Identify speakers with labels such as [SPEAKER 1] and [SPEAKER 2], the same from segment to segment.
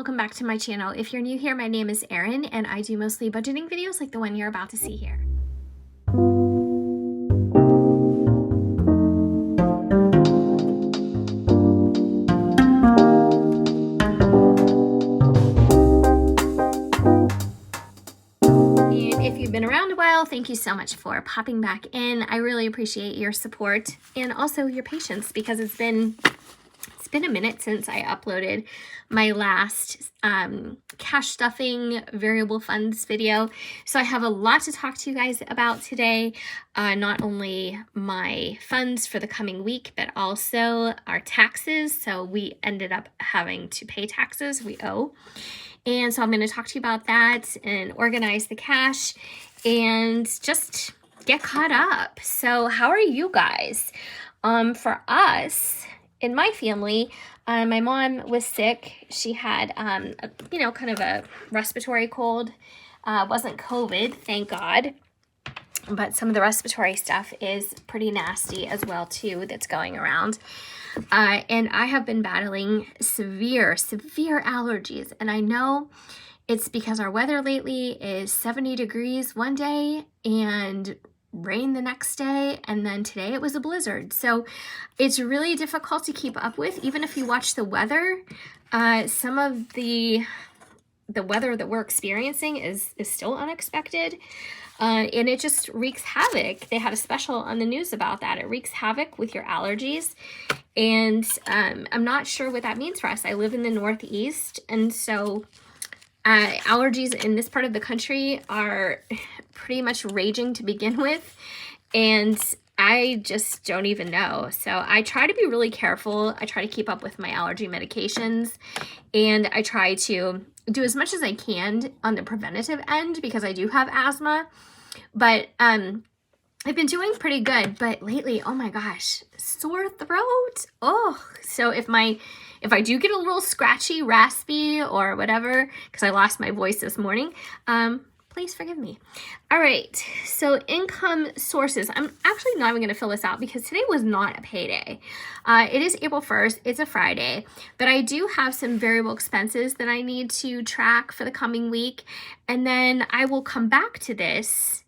[SPEAKER 1] welcome back to my channel. If you're new here, my name is Erin and I do mostly budgeting videos like the one you're about to see here. If you've been around a while, thank you so much for popping back in. I really appreciate your support and also your patience because it's been a minute since I uploaded my last cash stuffing variable funds video. So I have a lot to talk to you guys about today. Not only my funds for the coming week, but also our taxes. So we ended up having to pay taxes we owe. And so I'm going to talk to you about that and organize the cash and just get caught up. So how are you guys? For us, in my family, my mom was sick. She had, kind of a respiratory cold. Wasn't COVID, thank God. But some of the respiratory stuff is pretty nasty as well, too, that's going around. And I have been battling severe allergies. And I know it's because our weather lately is 70 degrees one day and rain the next day, and then today it was a blizzard. So it's really difficult to keep up with. Even if you watch the weather, some of the weather that we're experiencing is still unexpected, and it just wreaks havoc. They had a special on the news about that. It wreaks havoc with your allergies, and I'm not sure what that means for us. I live in the Northeast, and so allergies in this part of the country are pretty much raging to begin with, and I just don't even know. So I try to be really careful. I try to keep up with my allergy medications, and I try to do as much as I can on the preventative end because I do have asthma. But I've been doing pretty good, but lately, oh my gosh, sore throat. Oh, so if I do get a little scratchy, raspy, or whatever, because I lost my voice this morning, please forgive me. All right, so income sources. I'm actually not even going to fill this out because today was not a payday. It is April 1st. It's a Friday, but I do have some variable expenses that I need to track for the coming week, and then I will come back to this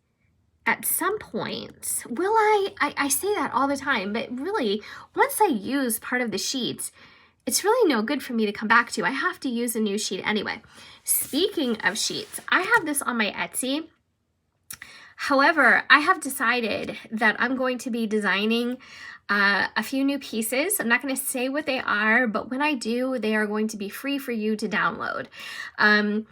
[SPEAKER 1] at some point. Will I? I say that all the time, but really, once I use part of the sheets, it's really no good for me to come back to. I have to use a new sheet anyway. Speaking of sheets, I have this on my Etsy. However, I have decided that I'm going to be designing a few new pieces. I'm not going to say what they are, but when I do, they are going to be free for you to download. I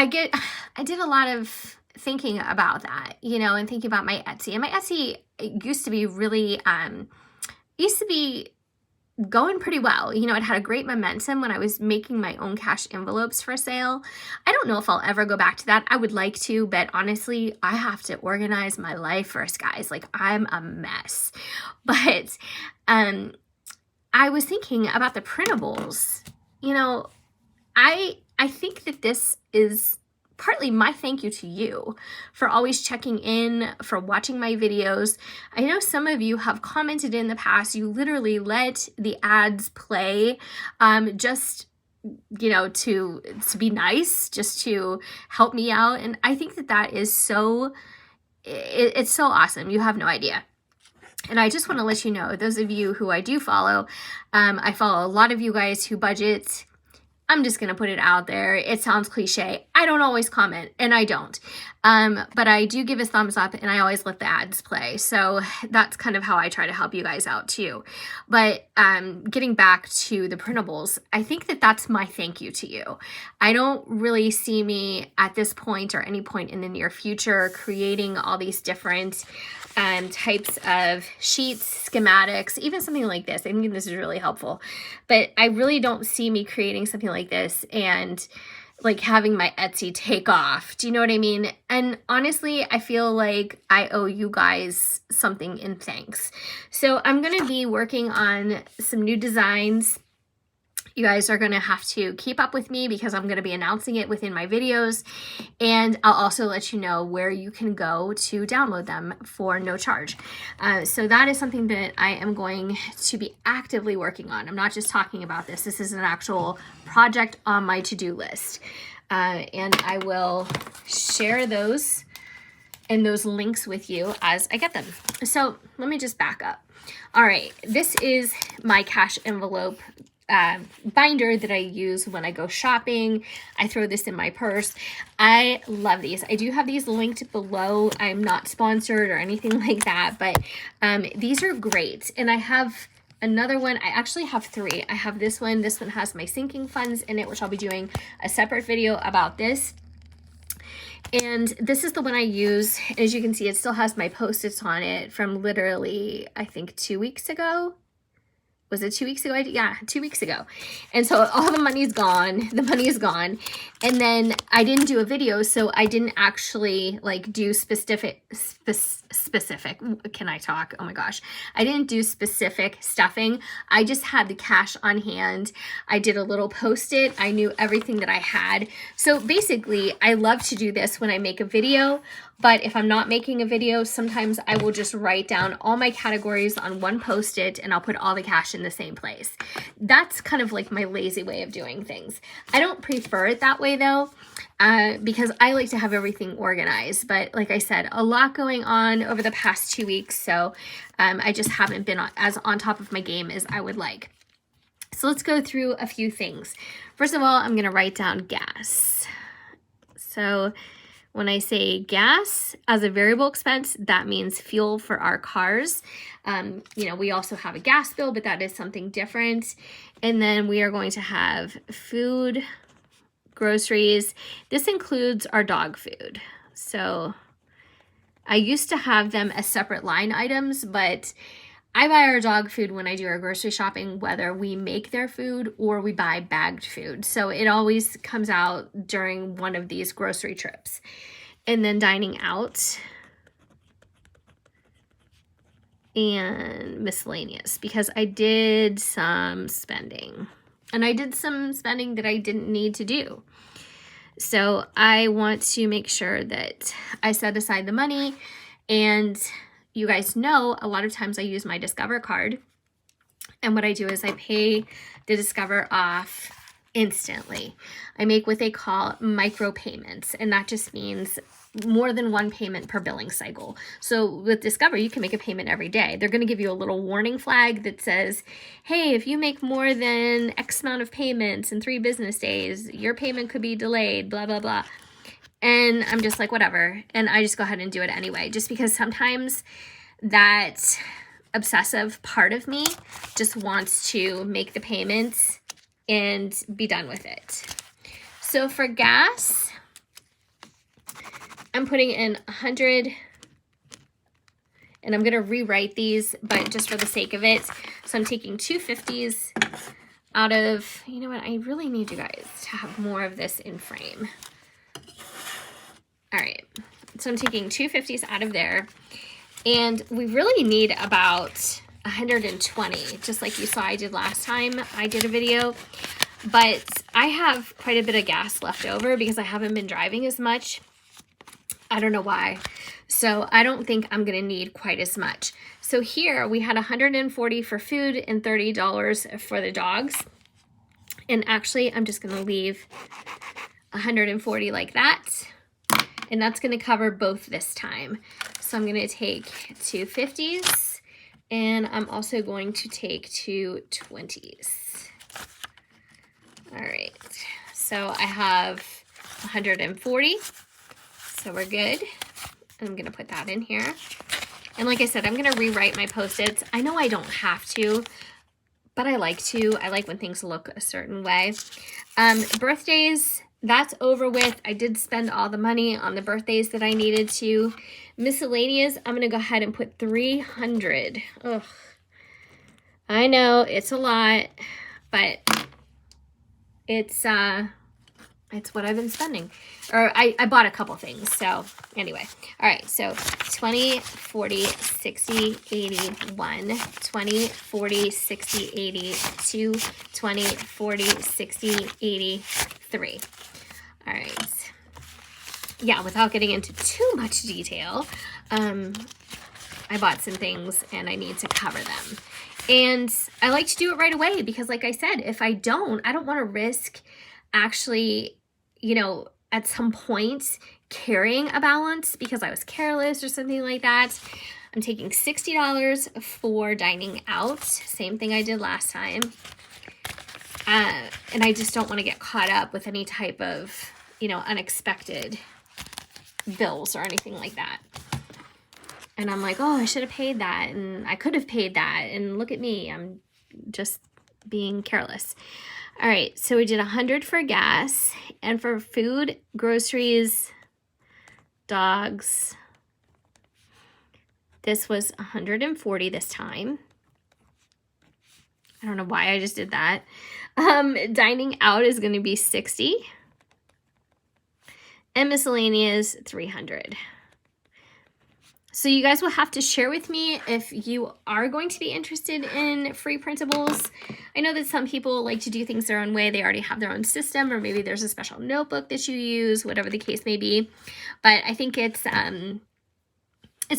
[SPEAKER 1] did a lot of thinking about that, and thinking about my Etsy. And my Etsy used to be really, going pretty well. It had a great momentum when I was making my own cash envelopes for sale. I don't know if I'll ever go back to that. I would like to, but honestly, I have to organize my life first, guys. Like, I'm a mess. But I was thinking about the printables. I think that this is partly my thank you to you for always checking in, for watching my videos. I know some of you have commented in the past, you literally let the ads play just, to be nice, just to help me out. And I think that is so, it's so awesome. You have no idea. And I just want to let you know, those of you who I do follow, I follow a lot of you guys who budget. I'm just going to put it out there. It sounds cliche. I don't always comment, and I don't. But I do give a thumbs up, and I always let the ads play. So that's kind of how I try to help you guys out too. But getting back to the printables, I think that that's my thank you to you. I don't really see me at this point or any point in the near future creating all these different types of sheets, schematics, even something like this. I think this is really helpful, but I really don't see me creating something like this and like having my Etsy take off. Do you know what I mean? And honestly, I feel like I owe you guys something in thanks. So I'm going to be working on some new designs. You guys are going to have to keep up with me because I'm going to be announcing it within my videos. And I'll also let you know where you can go to download them for no charge. So that is something that I am going to be actively working on. I'm not just talking about this. This is an actual project on my to-do list. And I will share those and those links with you as I get them. So let me just back up. All right, this is my cash envelope binder that I use when I go shopping. I throw this in my purse. I love these. I do have these linked below. I'm not sponsored or anything like that, but these are great. And I have another one. I actually have three. I have this one. This one has my sinking funds in it, which I'll be doing a separate video about this. And this is the one I use. As you can see, it still has my Post-its on it from literally, I think 2 weeks ago. Was it 2 weeks ago? Yeah, 2 weeks ago. And so all the money's gone. The money is gone. And then I didn't do a video, so I didn't actually like do specific, can I talk? Oh my gosh. I didn't do specific stuffing. I just had the cash on hand. I did a little Post-it. I knew everything that I had. So basically, I love to do this when I make a video. But if I'm not making a video, sometimes I will just write down all my categories on one Post-it and I'll put all the cash in the same place. That's kind of like my lazy way of doing things. I don't prefer it that way though, because I like to have everything organized. But like I said, a lot going on over the past 2 weeks. So I just haven't been as on top of my game as I would like. So let's go through a few things. First of all, I'm going to write down gas. So when I say gas as a variable expense, that means fuel for our cars. You know, we also have a gas bill, but that is something different. And then we are going to have food, groceries. This includes our dog food. So I used to have them as separate line items, but I buy our dog food when I do our grocery shopping, whether we make their food or we buy bagged food. So it always comes out during one of these grocery trips. And then dining out and miscellaneous, because I did some spending. And I did some spending that I didn't need to do. So I want to make sure that I set aside the money. And you guys know, a lot of times I use my Discover card. And what I do is I pay the Discover off instantly. I make what they call micro payments. And that just means more than one payment per billing cycle. So with Discover, you can make a payment every day. They're going to give you a little warning flag that says, hey, if you make more than X amount of payments in 3 business days, your payment could be delayed, blah, blah, blah. And I'm just like, whatever. And I just go ahead and do it anyway, just because sometimes that obsessive part of me just wants to make the payments and be done with it. So for gas, I'm putting in 100, and I'm going to rewrite these, but just for the sake of it. So I'm taking 250s out of, you know what, I really need you guys to have more of this in frame. All right, so I'm taking 250s out of there, and we really need about 120, just like you saw I did last time I did a video. But I have quite a bit of gas left over because I haven't been driving as much. I don't know why. So I don't think I'm going to need quite as much. So here we had 140 for food and $30 for the dogs. And actually, I'm just going to leave 140 like that. And that's going to cover both this time. So I'm going to take 250s, and I'm also going to take 220s. All right, so I have 140, so we're good. I'm going to put that in here. And like I said, I'm going to rewrite my Post-its. I know I don't have to, but I like to. I like when things look a certain way. Birthdays, that's over with. I did spend all the money on the birthdays that I needed to. Miscellaneous, I'm going to go ahead and put 300. Ugh. I know it's a lot, but it's It's what I've been spending. Or I bought a couple things. So anyway. All right. So 20, 40, 60, 80, 1, 20, 40, 60, 80, 2, 20, 40, 60, 80, 3. All right. Yeah, without getting into too much detail, I bought some things and I need to cover them. And I like to do it right away because like I said, if I don't want to risk actually, you know, at some point carrying a balance because I was careless or something like that. I'm taking $60 for dining out. Same thing I did last time. And I just don't want to get caught up with any type of, you know, unexpected bills or anything like that. And I'm like, oh, I should have paid that. And I could have paid that. And look at me. I'm just being careless. All right, so we did 100 for gas, and for food, groceries, dogs, this was 140 this time. I don't know why I just did that. Dining out is going to be 60, and miscellaneous 300. So you guys will have to share with me if you are going to be interested in free printables. I know that some people like to do things their own way. They already have their own system, or maybe there's a special notebook that you use, whatever the case may be. But I think it's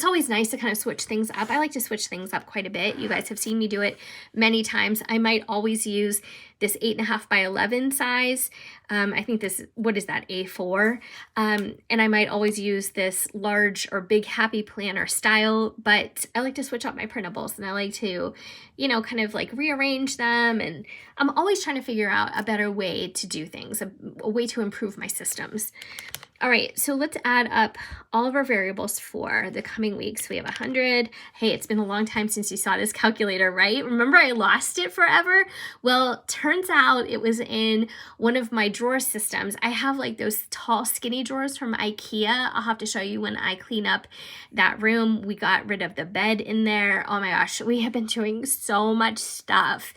[SPEAKER 1] always nice to kind of switch things up. I like to switch things up quite a bit. You guys have seen me do it many times. I might always use this 8.5 by 11 size. I think this, what is that, A4? And I might always use this large or big happy planner style, but I like to switch up my printables and I like to, you know, kind of like rearrange them. And I'm always trying to figure out a better way to do things, a way to improve my systems. All right, so let's add up all of our variables for the coming weeks. We have 100. Hey, it's been a long time since you saw this calculator, right? Remember I lost it forever? Well, turns out it was in one of my drawer systems. I have like those tall, skinny drawers from IKEA. I'll have to show you when I clean up that room. We got rid of the bed in there. Oh my gosh, we have been doing so much stuff.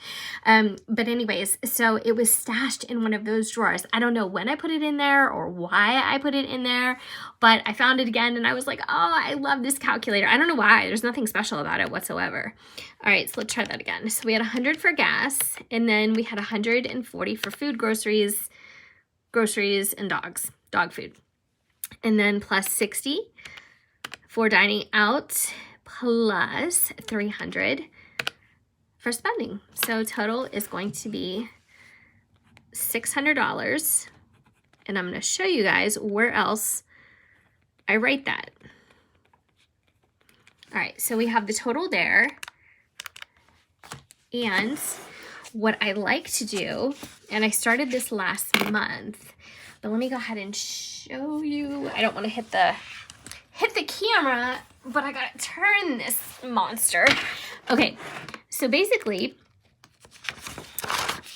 [SPEAKER 1] But anyways, so it was stashed in one of those drawers. I don't know when I put it in there or why I put it in there, but I found it again and I was like, oh, I love this calculator. I don't know why. There's nothing special about it whatsoever. All right, so let's try that again. So we had 100 for gas, and then we had 140 for food, groceries, and dog food. And then plus 60 for dining out, plus 300 for spending. So total is going to be $600. And I'm going to show you guys where else I write that. All right, so we have the total there. And what I like to do, and I started this last month, but let me go ahead and show you. I don't want to hit the camera, but I got to turn this monster. Okay, so basically,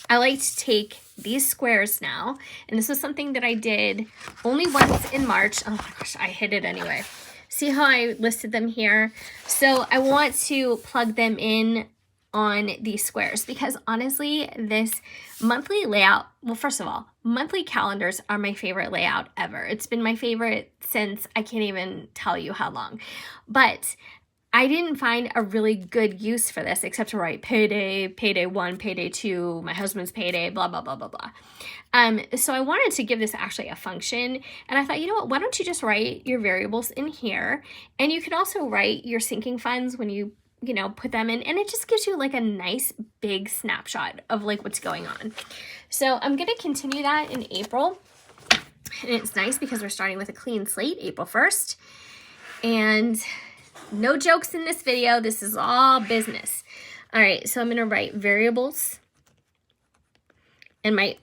[SPEAKER 1] I like to take these squares now, and this was something that I did only once in March. Oh my gosh, I hit it anyway. See how I listed them here? So I want to plug them in on these squares because honestly, this monthly layout, well, first of all, monthly calendars are my favorite layout ever. It's been my favorite since I can't even tell you how long. But I didn't find a really good use for this except to write payday, payday 1, payday 2, my husband's payday, blah, blah, blah, blah, blah. So I wanted to give this actually a function, and I thought, you know what, why don't you just write your variables in here, and you can also write your sinking funds when you know, put them in, and it just gives you like a nice big snapshot of like what's going on. So I'm going to continue that in April, and it's nice because we're starting with a clean slate, April 1st, and no jokes in this video. This is all business. All right, so I'm going to write variables, and my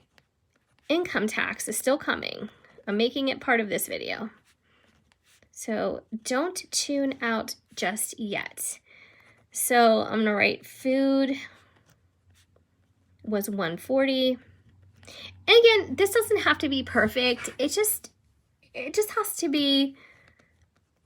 [SPEAKER 1] income tax is still coming. I'm making it part of this video. So don't tune out just yet. So I'm going to write food was 140. And again, this doesn't have to be perfect. It just has to be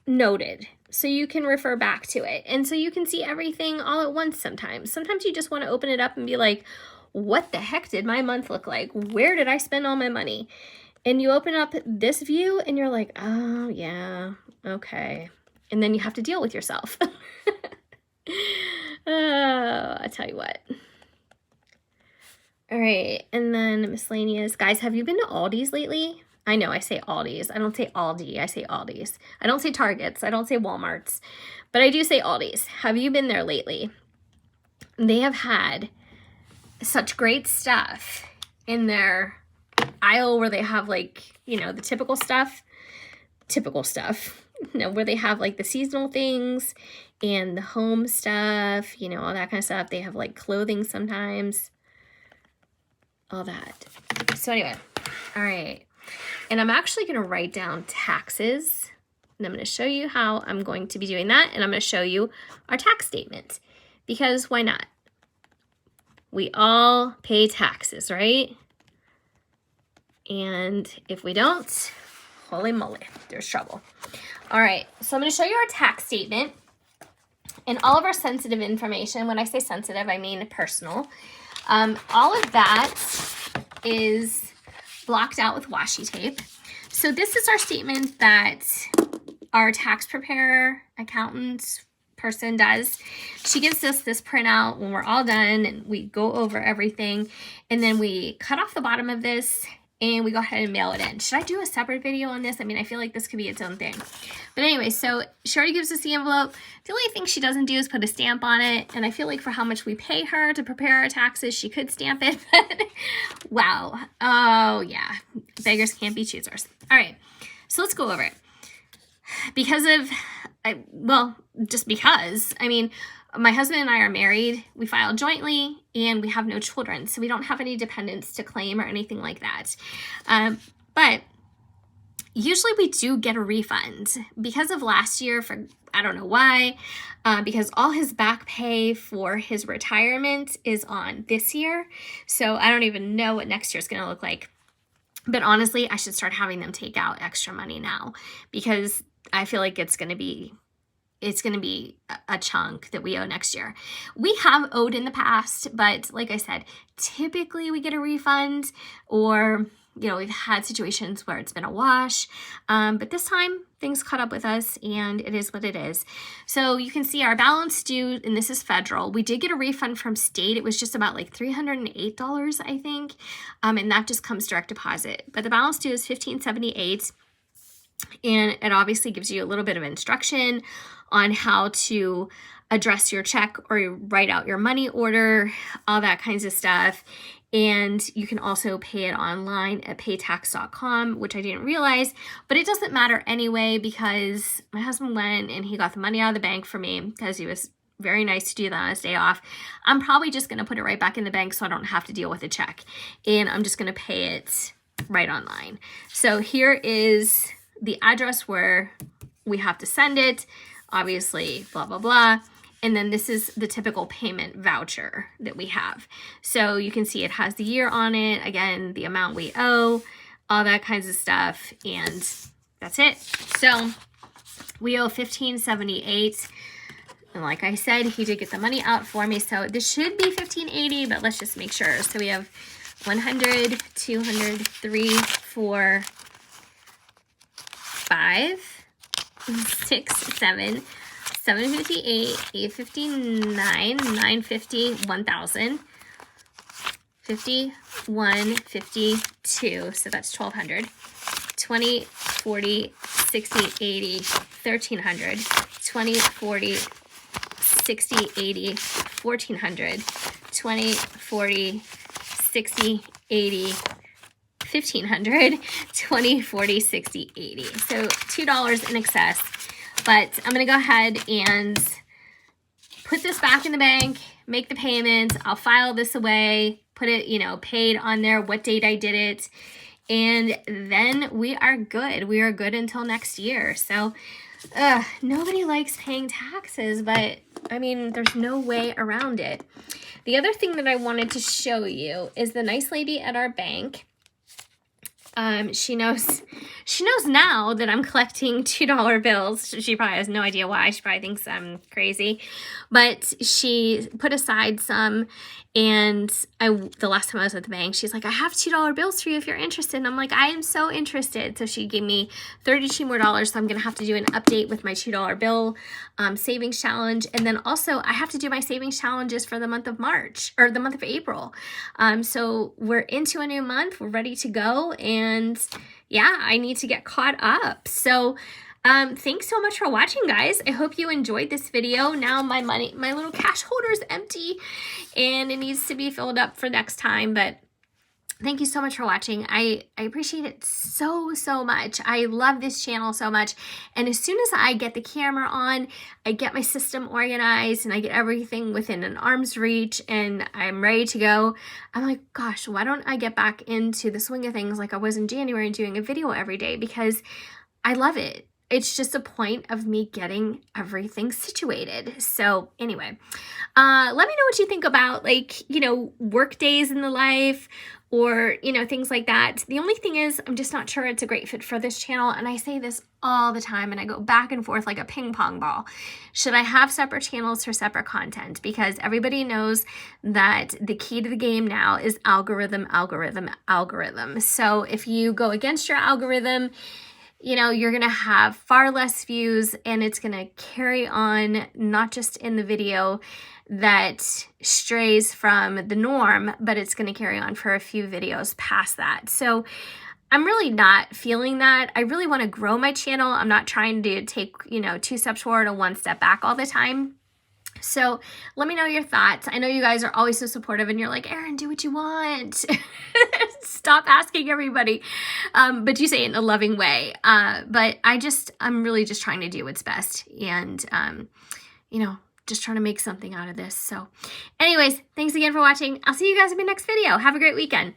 [SPEAKER 1] noted, so you can refer back to it. And so you can see everything all at once sometimes. Sometimes you just want to open it up and be like, what the heck did my month look like? Where did I spend all my money? And you open up this view and you're like, oh yeah, okay. And then you have to deal with yourself. I tell you what. All right, and then miscellaneous. Guys, have you been to Aldi's lately? I know I say Aldi's. I don't say Aldi. I say Aldi's. I don't say Targets. I don't say Walmart's. But I do say Aldi's. Have you been there lately? They have had such great stuff in their aisle where they have like, you know, the typical stuff, you know, where they have like the seasonal things and the home stuff, you know, all that kind of stuff. They have like clothing sometimes, all that. So anyway, all right. And I'm actually going to write down taxes, and I'm going to show you how I'm going to be doing that. And I'm going to show you our tax statement, because why not? We all pay taxes, right? And if we don't, holy moly, there's trouble. All right, so I'm going to show you our tax statement and all of our sensitive information. When I say sensitive, I mean personal. All of that is blocked out with washi tape. So this is our statement that our tax preparer, accountant person does. She gives us this printout when we're all done, and we go over everything, and then we cut off the bottom of this and we go ahead and mail it in. Should I do a separate video on this? I mean, I feel like this could be its own thing. But anyway, so she already gives us the envelope. The only thing she doesn't do is put a stamp on it. And I feel like for how much we pay her to prepare our taxes, she could stamp it. But wow. Oh, yeah. Beggars can't be choosers. All right. So let's go over it. Because of, just because, I mean, my husband and I are married, we filed jointly, and we have no children, so we don't have any dependents to claim or anything like that. But usually we do get a refund. Because of last year, for I don't know why, because all his back pay for his retirement is on this year, so I don't even know what next year is going to look like. But honestly, I should start having them take out extra money now, because I feel like it's going to be a chunk that we owe next year. We have owed in the past, but like I said, typically we get a refund, or, you know, we've had situations where it's been a wash. But this time things caught up with us, and it is what it is. So you can see our balance due, and this is federal. We did get a refund from state. It was just about like $308, I think. And that just comes direct deposit. But the balance due is $1,578. And it obviously gives you a little bit of instruction on how to address your check or write out your money order, all that kinds of stuff. And you can also pay it online at paytax.com, which I didn't realize, but it doesn't matter anyway, because my husband went and he got the money out of the bank for me, because he was very nice to do that on his day off. I'm probably just going to put it right back in the bank so I don't have to deal with a check. And I'm just going to pay it right online. So here is the address where we have to send it, obviously, blah, blah, blah. And then this is the typical payment voucher that we have. So you can see it has the year on it, again, the amount we owe, all that kinds of stuff, and that's it. So we owe $1,578. And like I said, he did get the money out for me, so this should be $1,580, but let's just make sure. So we have 100, 200, 3, 4, 5, 6, 7, 758, 859, 950, 1000, 51, 52, so that's 1200, 20, 40, 60, 80, 1300, 20, 40, 60, 80, 1400, 20, 40, 60, 80, 1500, 20, 40, 60, 80. So $2 in excess. But I'm going to go ahead and put this back in the bank, make the payment. I'll file this away, put it, you know, paid on there, what date I did it. And then we are good. We are good until next year. So nobody likes paying taxes, but I mean, there's no way around it. The other thing that I wanted to show you is the nice lady at our bank. She knows now that I'm collecting $2 bills. She probably has no idea why. She probably thinks I'm crazy, but she put aside some, And the last time I was at the bank, she's like, I have $2 bills for you if you're interested. And I'm like, I am so interested. So she gave me $32 more. So I'm going to have to do an update with my $2 bill savings challenge. And then also I have to do my savings challenges for the month of March, or the month of April. So we're into a new month. We're ready to go. And yeah, I need to get caught up. So thanks so much for watching, guys. I hope you enjoyed this video. Now my little cash holder is empty and it needs to be filled up for next time, but thank you so much for watching. I appreciate it so much. I love this channel so much. And as soon as I get the camera on, I get my system organized and I get everything within an arm's reach and I'm ready to go, I'm like, gosh, why don't I get back into the swing of things like I was in January and doing a video every day, because I love it. It's just a point of me getting everything situated. So anyway, let me know what you think about, like, you know, work days in the life, or, you know, things like that. The only thing is, I'm just not sure it's a great fit for this channel. And I say this all the time and I go back and forth like a ping pong ball. Should I have separate channels for separate content? Because everybody knows that the key to the game now is algorithm. So if you go against your algorithm, you know, you're going to have far less views, and it's going to carry on, not just in the video that strays from the norm, but it's going to carry on for a few videos past that. So I'm really not feeling that. I really want to grow my channel. I'm not trying to take, you know, 2 steps forward and 1 step back all the time. So let me know your thoughts. I know you guys are always so supportive and you're like, Erin, do what you want. Stop asking everybody. But you say it in a loving way. But I'm really just trying to do what's best, and, you know, just trying to make something out of this. So anyways, thanks again for watching. I'll see you guys in my next video. Have a great weekend.